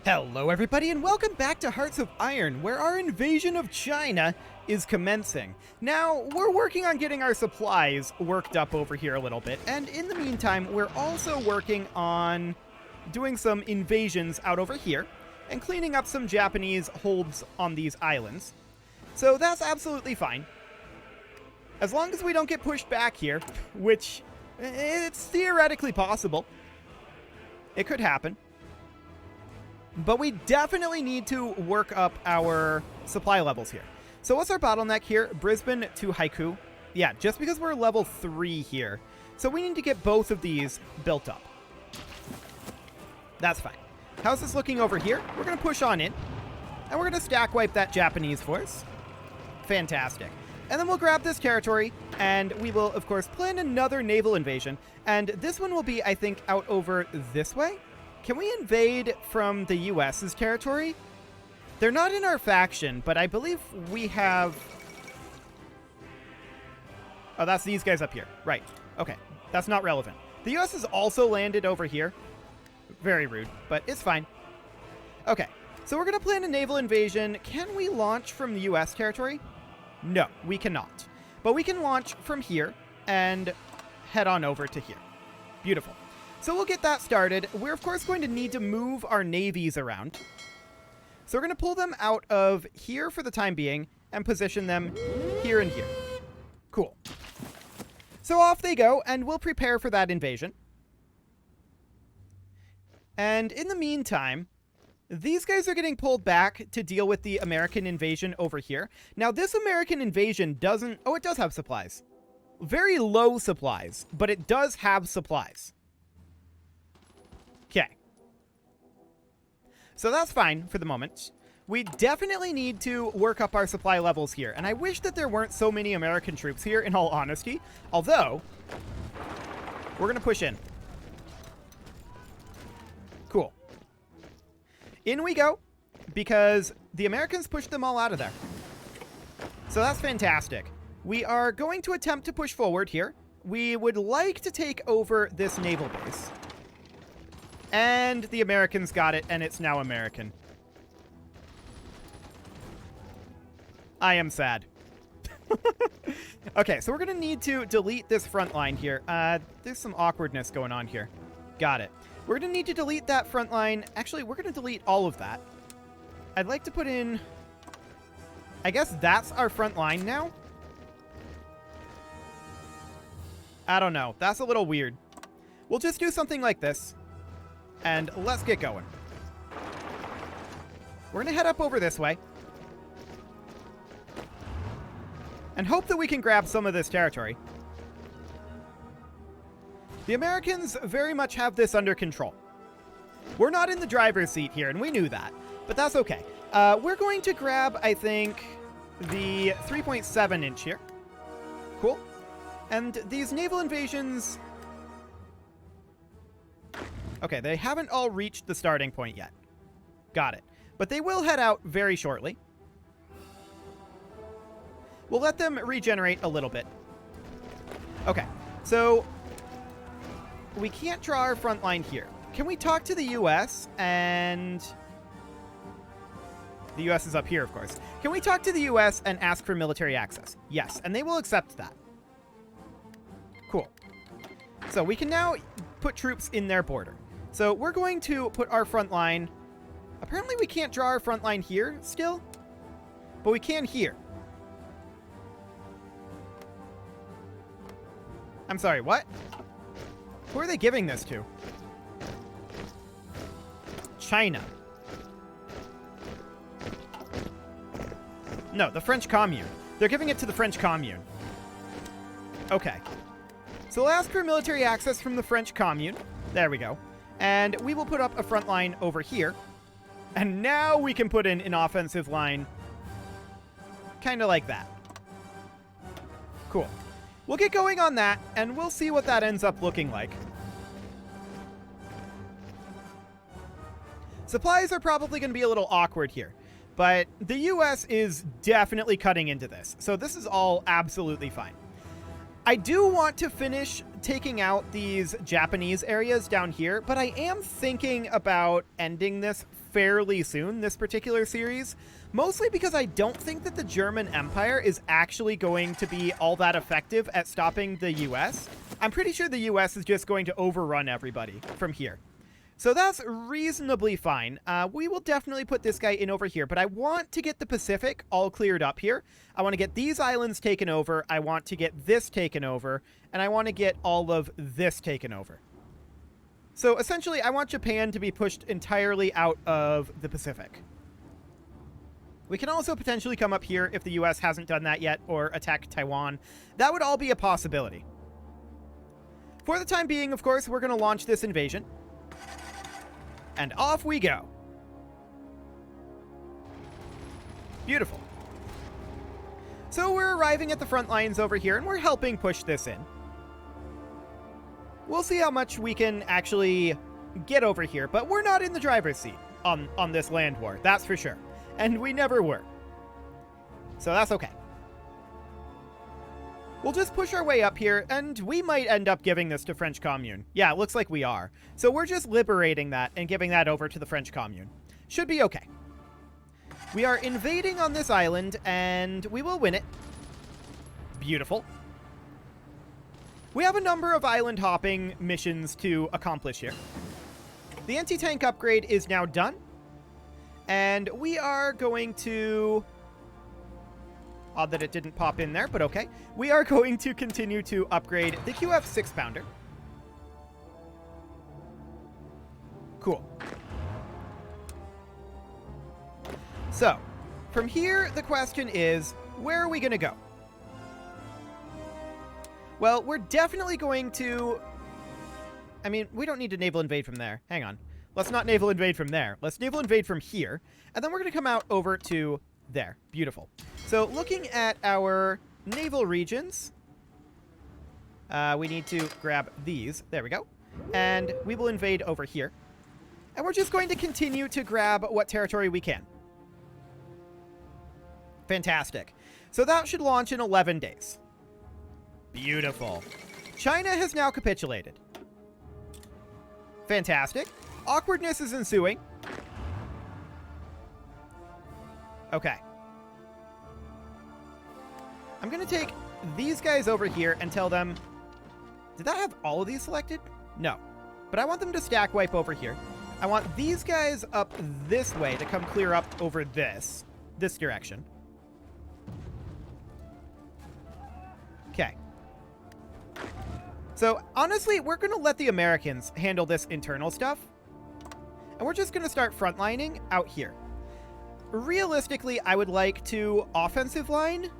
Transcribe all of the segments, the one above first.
Hello everybody and welcome back to Hearts of Iron, where our invasion of China is commencing. Now, we're working on getting our supplies worked up over here a little bit, and in the meantime, we're also working on doing some invasions out over here, and cleaning up some Japanese holds on these islands. So that's absolutely fine. As long as we don't get pushed back here, which it's theoretically possible. It could happen. But we definitely need to work up our supply levels here. So what's our bottleneck here? Brisbane to Haiku. Yeah, just because we're level 3 here. So we need to get both of these built up. That's fine. How's this looking over here? We're going to push on in. And we're going to stack wipe that Japanese force. Fantastic. And then we'll grab this territory. And we will, of course, plan another naval invasion. And this one will be, I think, out over this way. Can we invade from the US's territory? They're not in our faction, but I believe we have... Oh, that's these guys up here. Right. Okay. That's not relevant. The US has also landed over here. Very rude, but it's fine. Okay. So we're going to plan a naval invasion. Can we launch from the US territory? No, we cannot. But we can launch from here and head on over to here. Beautiful. So we'll get that started. We're, of course, going to need to move our navies around. So we're going to pull them out of here for the time being and position them here and here. Cool. So off they go, and we'll prepare for that invasion. And in the meantime, these guys are getting pulled back to deal with the American invasion over here. Now, this American invasion doesn't... Oh, it does have supplies. Very low supplies, but it does have supplies. Okay. So that's fine for the moment. We definitely need to work up our supply levels here. And I wish that there weren't so many American troops here, in all honesty. Although, we're going to push in. Cool. In we go, because the Americans pushed them all out of there. So that's fantastic. We are going to attempt to push forward here. We would like to take over this naval base. And the Americans got it, and it's now American. I am sad. Okay, so we're going to need to delete this front line here. There's some awkwardness going on here. Got it. We're going to need to delete that front line. Actually, we're going to delete all of that. I'd like to put in... I guess that's our front line now? I don't know. That's a little weird. We'll just do something like this. And let's get going. We're going to head up over this way. And hope that we can grab some of this territory. The Americans very much have this under control. We're not in the driver's seat here, and we knew that. But that's okay. We're going to grab, I think, the 3.7 inch here. Cool. And these naval invasions... Okay, they haven't all reached the starting point yet. Got it. But they will head out very shortly. We'll let them regenerate a little bit. Okay, so we can't draw our front line here. Can we talk to the US and... The US is up here, of course. Can we talk to the US and ask for military access? Yes, and they will accept that. Cool. So we can now put troops in their border. So we're going to put our front line... Apparently we can't draw our front line here still, but we can here. I'm sorry, what? Who are they giving this to? China. No, the French Commune. They're giving it to the French Commune. Okay. So we'll ask for military access from the French Commune. There we go. And we will put up a front line over here. And now we can put in an offensive line. Kind of like that. Cool. We'll get going on that, and we'll see what that ends up looking like. Supplies are probably going to be a little awkward here. But the US is definitely cutting into this. So this is all absolutely fine. I do want to finish taking out these Japanese areas down here, but I am thinking about ending this fairly soon, this particular series, mostly because I don't think that the German Empire is actually going to be all that effective at stopping the US. I'm pretty sure the US is just going to overrun everybody from here. So that's reasonably fine. We will definitely put this guy in over here, but I want to get the Pacific all cleared up here. I want to get these islands taken over. I want to get this taken over, and I want to get all of this taken over. So essentially, I want Japan to be pushed entirely out of the Pacific. We can also potentially come up here if the US hasn't done that yet, or attack Taiwan. That would all be a possibility. For the time being, of course, we're going to launch this invasion. And off we go. Beautiful. So we're arriving at the front lines over here, and we're helping push this in. We'll see how much we can actually get over here, but we're not in the driver's seat on this land war, that's for sure. And we never were. So that's okay. We'll just push our way up here, and we might end up giving this to French Commune. Yeah, it looks like we are. So we're just liberating that and giving that over to the French Commune. Should be okay. We are invading on this island, and we will win it. Beautiful. We have a number of island hopping missions to accomplish here. The anti-tank upgrade is now done. And we are going to... Odd that it didn't pop in there, but okay. We are going to continue to upgrade the QF 6-pounder. Cool. So, from here, the question is, where are we going to go? Well, we're definitely going to... I mean, we don't need to naval invade from there. Hang on. Let's not naval invade from there. Let's naval invade from here. And then we're going to come out over to there. Beautiful. So, looking at our naval regions, we need to grab these. There we go. And we will invade over here. And we're just going to continue to grab what territory we can. Fantastic. So that should launch in 11 days. Beautiful. China has now capitulated. Fantastic. Awkwardness is ensuing. Okay. I'm going to take these guys over here and tell them... Did that have all of these selected? No. But I want them to stack wipe over here. I want these guys up this way to come clear up over this direction. Okay. So, honestly, we're going to let the Americans handle this internal stuff. And we're just going to start frontlining out here. Realistically, I would like to offensive line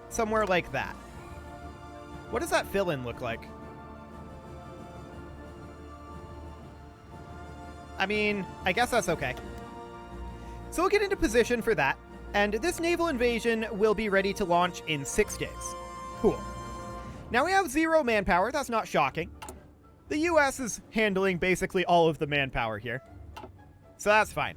somewhere like that. What does that fill-in look like? I mean, I guess that's okay. So we'll get into position for that. And this naval invasion will be ready to launch in 6 days. Cool. Now we have 0 manpower. That's not shocking. The US is handling basically all of the manpower here. So that's fine.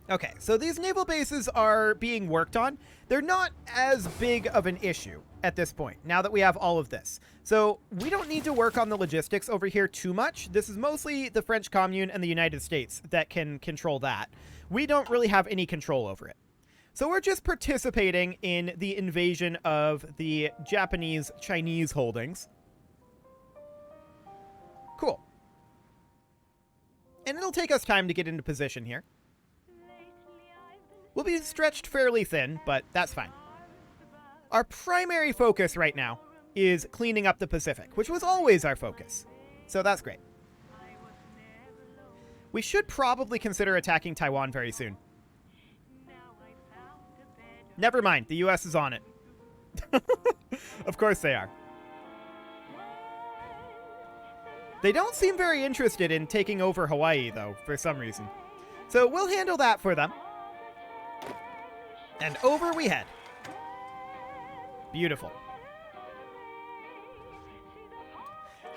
Okay, so these naval bases are being worked on. They're not as big of an issue at this point, now that we have all of this. So we don't need to work on the logistics over here too much. This is mostly the French Commune and the United States that can control that. We don't really have any control over it. So we're just participating in the invasion of the Japanese-Chinese holdings. Cool. And it'll take us time to get into position here. We'll be stretched fairly thin, but that's fine. Our primary focus right now is cleaning up the Pacific, which was always our focus. So that's great. We should probably consider attacking Taiwan very soon. Never mind, the US is on it. Of course they are. They don't seem very interested in taking over Hawaii, though, for some reason. So we'll handle that for them. And over we head. Beautiful.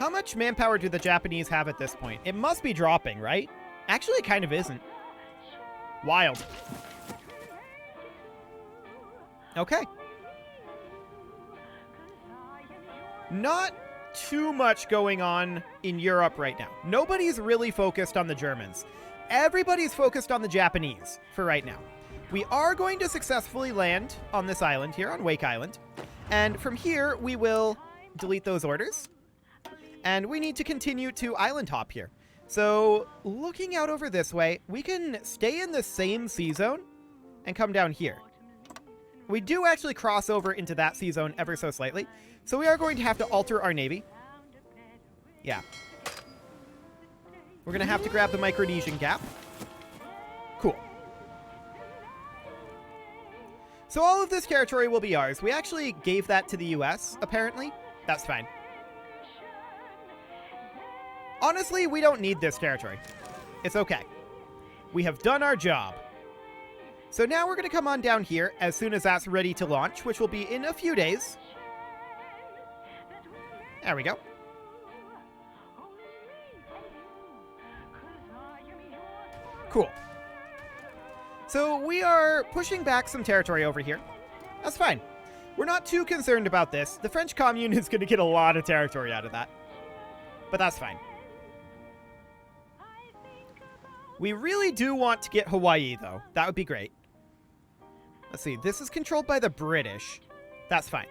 How much manpower do the Japanese have at this point? It must be dropping, right? Actually, it kind of isn't. Wild. Okay. Not too much going on in Europe right now. Nobody's really focused on the Germans. Everybody's focused on the Japanese for right now. We are going to successfully land on this island here, on Wake Island. And from here, we will delete those orders. And we need to continue to island hop here. So, looking out over this way, we can stay in the same sea zone and come down here. We do actually cross over into that sea zone ever so slightly. So we are going to have to alter our navy. Yeah. We're going to have to grab the Micronesian gap. Cool. So all of this territory will be ours. We actually gave that to the US, apparently. That's fine. Honestly, we don't need this territory. It's okay. We have done our job. So now we're going to come on down here as soon as that's ready to launch, which will be in a few days. There we go. Cool. So we are pushing back some territory over here. That's fine. We're not too concerned about this. The French Commune is going to get a lot of territory out of that. But that's fine. We really do want to get Hawaii, though. That would be great. Let's see. This is controlled by the British. That's fine.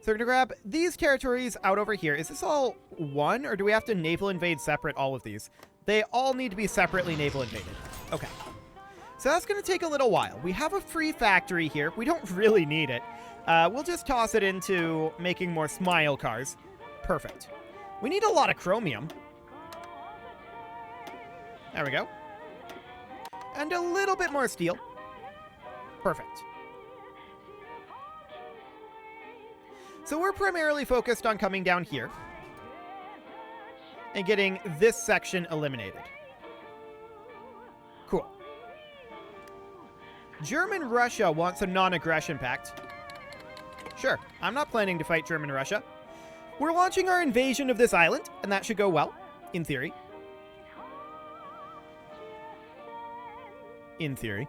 So we're going to grab these territories out over here. Is this all one, or do we have to naval invade separate all of these? They all need to be separately naval invaded. Okay. So that's going to take a little while. We have a free factory here. We don't really need it. We'll just toss it into making more smile cars. Perfect. We need a lot of chromium. There we go. And a little bit more steel. Perfect. So we're primarily focused on coming down here and getting this section eliminated. Cool. German-Russia wants a non-aggression pact. Sure, I'm not planning to fight German-Russia. We're launching our invasion of this island, and that should go well, in theory. In theory.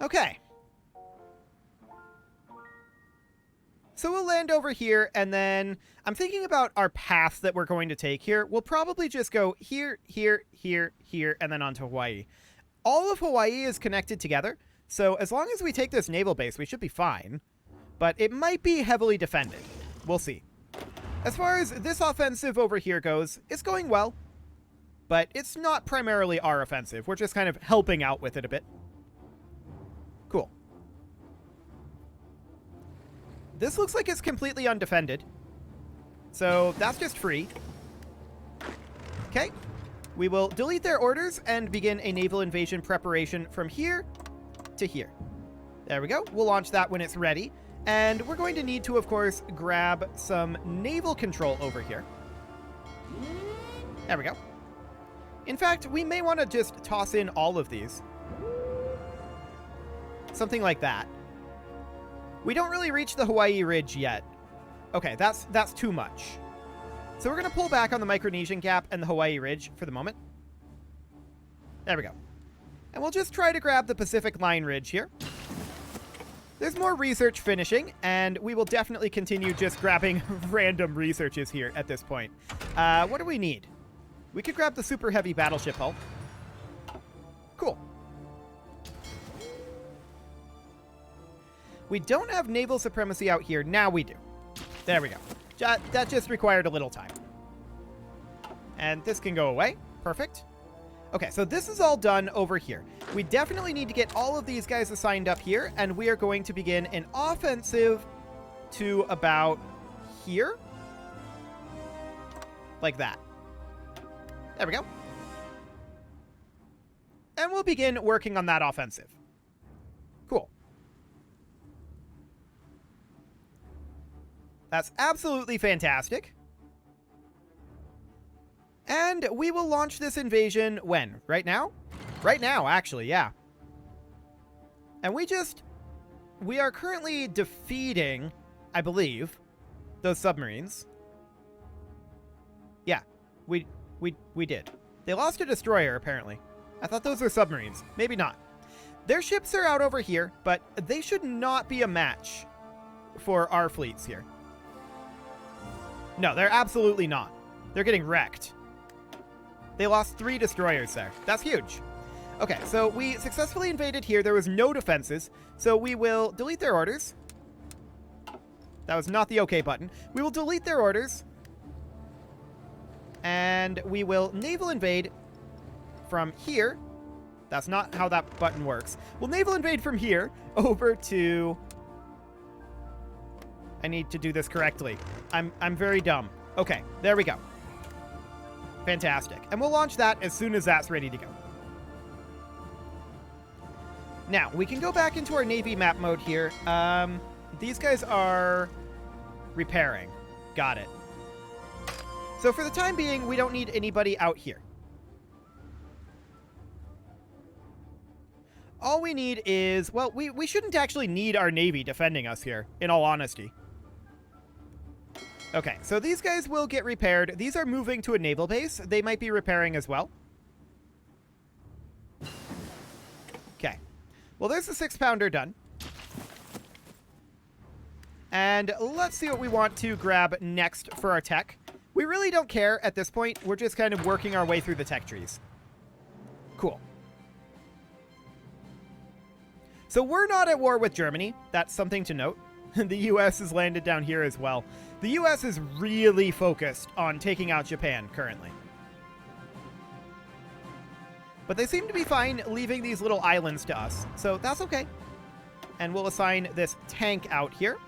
Okay. So we'll land over here, and then I'm thinking about our path that we're going to take here. We'll probably just go here, here, here, here, and then onto Hawaii. All of Hawaii is connected together, so as long as we take this naval base, we should be fine. But it might be heavily defended. We'll see. As far as this offensive over here goes, it's going well. But it's not primarily our offensive. We're just kind of helping out with it a bit. Cool. This looks like it's completely undefended. So that's just free. Okay. We will delete their orders and begin a naval invasion preparation from here to here. There we go. We'll launch that when it's ready. And we're going to need to, of course, grab some naval control over here. There we go. In fact, we may want to just toss in all of these. Something like that. We don't really reach the Hawaii Ridge yet. Okay, that's too much. So we're going to pull back on the Micronesian Gap and the Hawaii Ridge for the moment. There we go. And we'll just try to grab the Pacific Line Ridge here. There's more research finishing, and we will definitely continue just grabbing random researches here at this point. What do we need? We could grab the super heavy battleship hull. Cool. We don't have naval supremacy out here. Now we do. There we go. That just required a little time. And this can go away. Perfect. Okay, so this is all done over here. We definitely need to get all of these guys assigned up here, and we are going to begin an offensive to about here. Like that. There we go. And we'll begin working on that offensive. Cool. That's absolutely fantastic. And we will launch this invasion when? Right now? Right now, actually, yeah. And we are currently defeating, I believe, those submarines. Yeah, we did. They lost a destroyer, apparently. I thought those were submarines. Maybe not. Their ships are out over here, but they should not be a match for our fleets here. No, they're absolutely not. They're getting wrecked. They lost 3 destroyers there. That's huge. Okay, so we successfully invaded here. There was no defenses, so we will delete their orders. That was not the OK button. We will delete their orders. And we will naval invade from here. That's not how that button works. We'll naval invade from here over to... I need to do this correctly. I'm very dumb. Okay, there we go. Fantastic. And we'll launch that as soon as that's ready to go. Now, we can go back into our Navy map mode here. These guys are repairing. Got it. So for the time being, we don't need anybody out here. All we need is... Well, we shouldn't actually need our Navy defending us here, in all honesty. Okay, so these guys will get repaired. These are moving to a naval base. They might be repairing as well. Okay. Well, there's the 6-pounder done. And let's see what we want to grab next for our tech. We really don't care at this point. We're just kind of working our way through the tech trees. Cool. So we're not at war with Germany. That's something to note. The U.S. has landed down here as well. The U.S. is really focused on taking out Japan currently. But they seem to be fine leaving these little islands to us, so that's okay. And we'll assign this tank out here.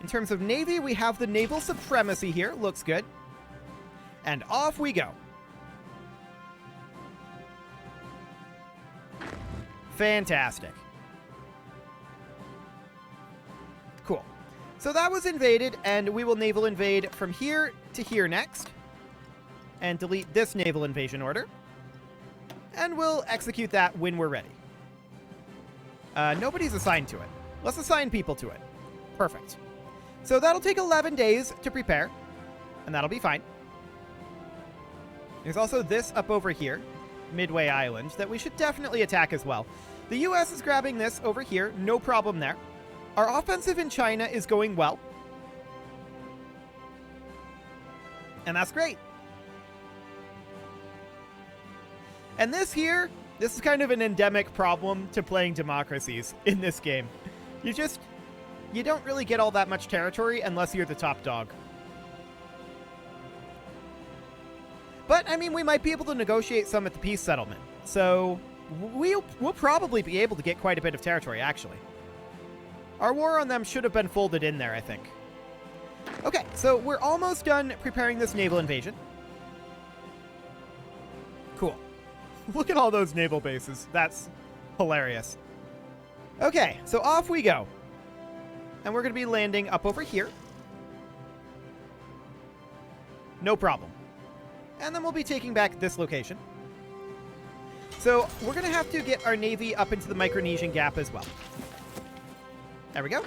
In terms of Navy, we have the naval supremacy here. Looks good. And off we go. Fantastic. Cool. So that was invaded, and we will naval invade from here to here next. And delete this naval invasion order. And we'll execute that when we're ready. Nobody's assigned to it. Let's assign people to it. Perfect. So that'll take 11 days to prepare, and that'll be fine. There's also this up over here, Midway Island, that we should definitely attack as well. The U.S. is grabbing this over here, no problem there. Our offensive in China is going well. And that's great. And this here, this is kind of an endemic problem to playing democracies in this game. You don't really get all that much territory unless you're the top dog. But, I mean, we might be able to negotiate some at the peace settlement. So, we'll probably be able to get quite a bit of territory, actually. Our war on them should have been folded in there, I think. Okay, so we're almost done preparing this naval invasion. Cool. Look at all those naval bases. That's hilarious. Okay, so off we go. And we're going to be landing up over here. No problem. And then we'll be taking back this location. So we're going to have to get our Navy up into the Micronesian Gap as well. There we go.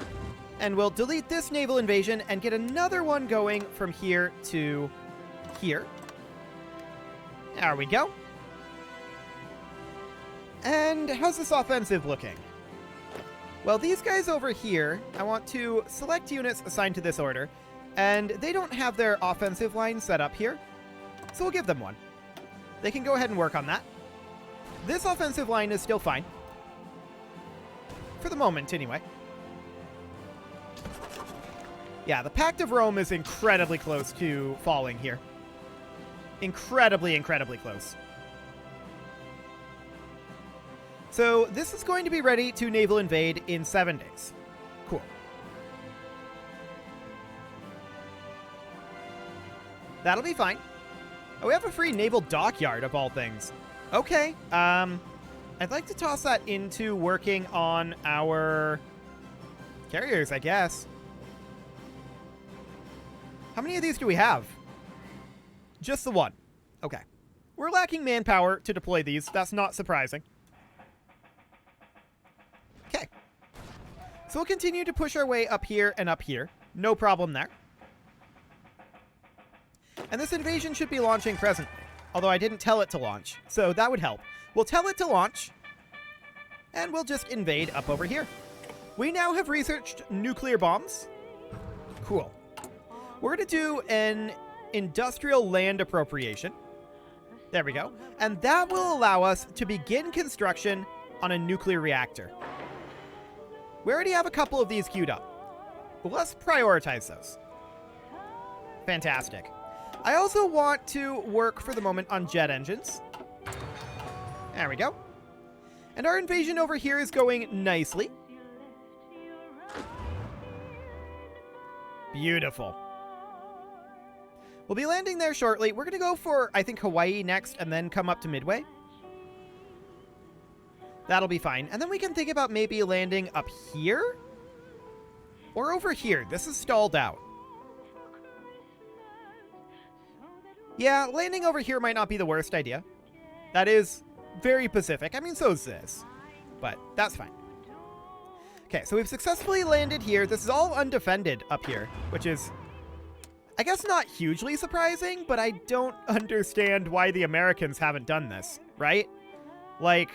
And we'll delete this naval invasion and get another one going from here to here. There we go. And how's this offensive looking? Well, these guys over here, I want to select units assigned to this order, and they don't have their offensive line set up here, so we'll give them one. They can go ahead and work on that. This offensive line is still fine. For the moment, anyway. Yeah, the Pact of Rome is incredibly close to falling here. Incredibly, incredibly close. So this is going to be ready to naval invade in 7 days. Cool. That'll be fine. Oh, we have a free naval dockyard of all things. Okay. I'd like to toss that into working on our carriers, I guess. How many of these do we have? Just the one. Okay. We're lacking manpower to deploy these. That's not surprising. Okay. So we'll continue to push our way up here and up here. No problem there. And this invasion should be launching presently. Although I didn't tell it to launch. So that would help. We'll tell it to launch. And we'll just invade up over here. We now have researched nuclear bombs. Cool. We're going to do an industrial land appropriation. There we go. And that will allow us to begin construction on a nuclear reactor. We already have a couple of these queued up. But let's prioritize those. Fantastic. I also want to work for the moment on jet engines. There we go. And our invasion over here is going nicely. Beautiful. We'll be landing there shortly. We're going to go for, I think, Hawaii next and then come up to Midway. That'll be fine. And then we can think about maybe landing up here or over here. This is stalled out. Yeah, landing over here might not be the worst idea. That is very Pacific. I mean, so is this. But that's fine. Okay, so we've successfully landed here. This is all undefended up here, which is, I guess, not hugely surprising, but I don't understand why the Americans haven't done this, right? Like,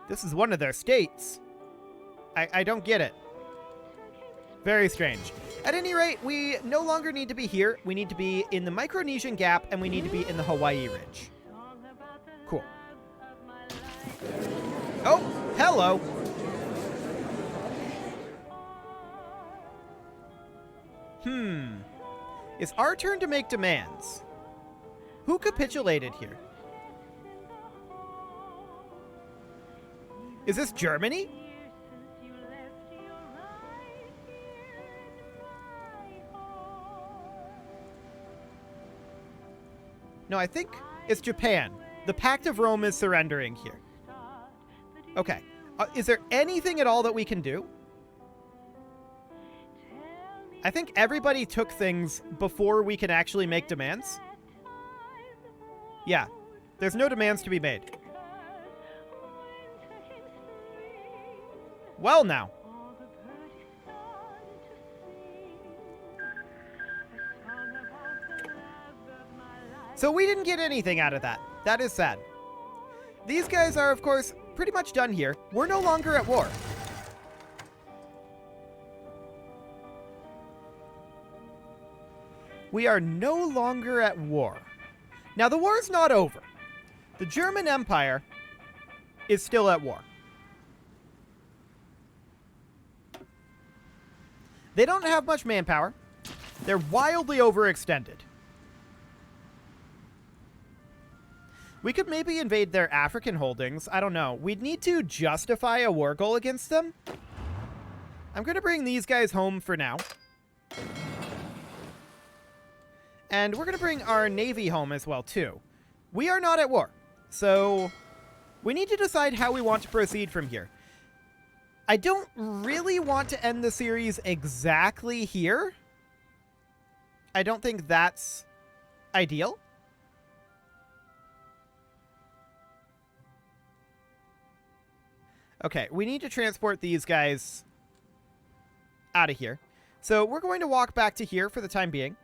this is one of their states. I don't get it. Very strange. At any rate, we no longer need to be here. We need to be in the Micronesian Gap, and we need to be in the Hawaii Ridge. Cool. Oh, hello. It's our turn to make demands. Who capitulated here? Is this Germany? No, I think it's Japan. The Pact of Rome is surrendering here. Okay. Is there anything at all that we can do? I think everybody took things before we can actually make demands. Yeah. There's no demands to be made. Well, now. So we didn't get anything out of that. That is sad. These guys are, of course, pretty much done here. We're no longer at war. We are no longer at war. Now, the war's not over. The German Empire is still at war. They don't have much manpower. They're wildly overextended. We could maybe invade their African holdings. I don't know. We'd need to justify a war goal against them. I'm going to bring these guys home for now. And we're going to bring our navy home as well, too. We are not at war. So we need to decide how we want to proceed from here. I don't really want to end the series exactly here. I don't think that's ideal. Okay, we need to transport these guys out of here. So we're going to walk back to here for the time being.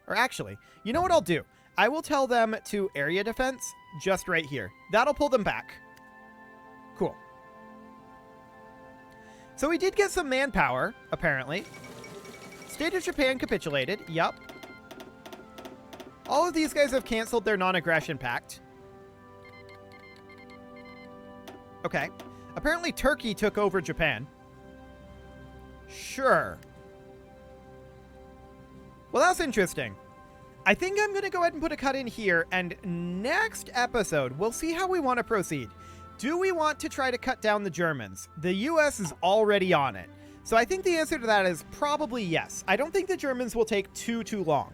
Or actually, you know what I'll do? I will tell them to area defense just right here. That'll pull them back. Cool. So we did get some manpower, apparently. State of Japan capitulated. Yup. All of these guys have canceled their non-aggression pact. Okay. Apparently Turkey took over Japan. Sure. Well, that's interesting. I think I'm going to go ahead and put a cut in here, and next episode, we'll see how we want to proceed. Do we want to try to cut down the Germans? The US is already on it. So I think the answer to that is probably yes. I don't think the Germans will take too long.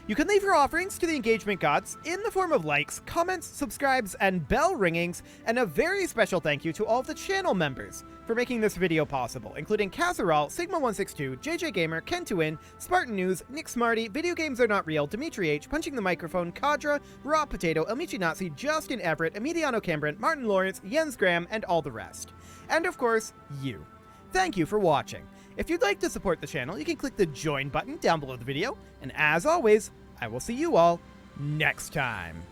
You can leave your offerings to the engagement gods in the form of likes, comments, subscribes, and bell ringings, and a very special thank you to all of the channel members for making this video possible, including Casserole, Sigma162, JJ Gamer, Ken2In, Spartan News, Nick Smarty, Video Games Are Not Real, Dimitri H, Punching the Microphone, Kadra, Raw Potato, Elmichi Nazi, Justin Everett, Emiliano Cambran, Martin Lawrence, Jens Graham, and all the rest. And of course, you. Thank you for watching. If you'd like to support the channel, you can click the join button down below the video, and as always, I will see you all next time.